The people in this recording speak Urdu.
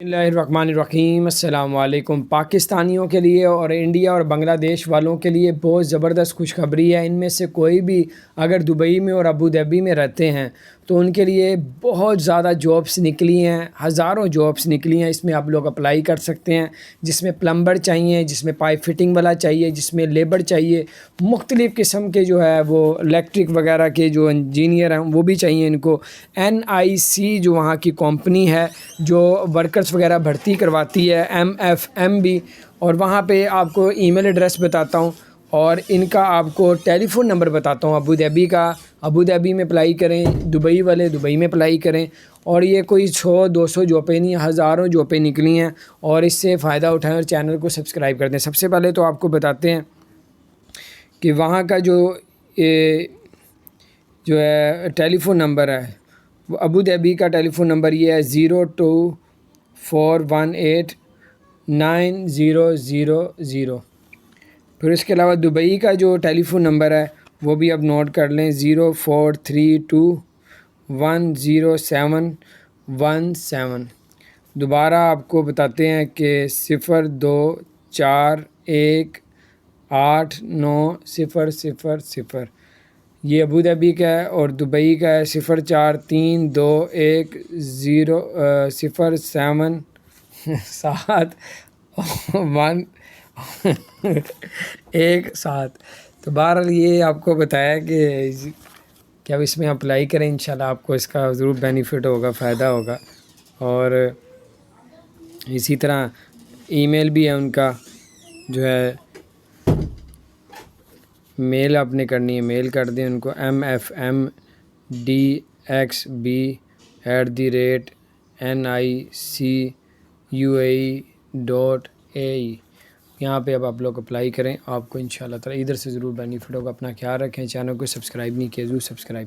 Bismillahirrahmanirrahim السلام علیکم۔ پاکستانیوں کے لیے اور انڈیا اور بنگلہ دیش والوں کے لیے بہت زبردست خوشخبری ہے۔ ان میں سے کوئی بھی اگر دبئی میں اور ابوظہبی میں رہتے ہیں تو ان کے لیے بہت زیادہ جابس نکلی ہیں، ہزاروں جابس نکلی ہیں۔ اس میں آپ لوگ اپلائی کر سکتے ہیں، جس میں پلمبر چاہیے، جس میں پائپ فٹنگ والا چاہیے، جس میں لیبر چاہیے، مختلف قسم کے جو ہے وہ الیکٹرک وغیرہ کے جو انجینئر ہیں وہ بھی چاہیے ان کو۔ NIC جو وہاں کی کمپنی ہے جو ورکرز وغیرہ بھرتی کرواتی ہے، MFM بھی، اور وہاں پہ آپ کو ای میل ایڈریس بتاتا ہوں اور ان کا آپ کو ٹیلی فون نمبر بتاتا ہوں۔ ابوظہبی کا ابوظہبی میں اپلائی کریں، دبئی والے دبئی میں اپلائی کریں، اور یہ کوئی 100-200 جابیں نہیں، ہزاروں جابیں نکلی ہیں، اور اس سے فائدہ اٹھائیں اور چینل کو سبسکرائب کر دیں۔ سب سے پہلے تو آپ کو بتاتے ہیں کہ وہاں کا جو ہے ٹیلی فون نمبر ہے، وہ ابوظہبی کا ٹیلی فون نمبر یہ ہے 02-418-9000۔ پھر اس کے علاوہ دبئی کا جو ٹیلی فون نمبر ہے وہ بھی آپ نوٹ کر لیں، 0432107117۔ دوبارہ آپ کو بتاتے ہیں کہ 0241890000۔ یہ ابوظہبی کا ہے، اور دبئی کا ہے 0432107117۔ تو بہرحال یہ آپ کو بتایا کہ اب اس میں اپلائی کریں، انشاءاللہ آپ کو اس کا ضرور بینیفٹ ہوگا، فائدہ ہوگا۔ اور اسی طرح ای میل بھی ہے ان کا، جو ہے میل آپ نے کرنی ہے، میل کر دیں ان کو mfmdxb@niceuae.ae۔ یہاں پہ اب آپ لوگ اپلائی کریں، آپ کو انشاءاللہ تعالی ادھر سے ضرور بینیفٹ ہوگا۔ اپنا خیال رکھیں، چینل کو سبسکرائب نہیں کیا ضرور سبسکرائب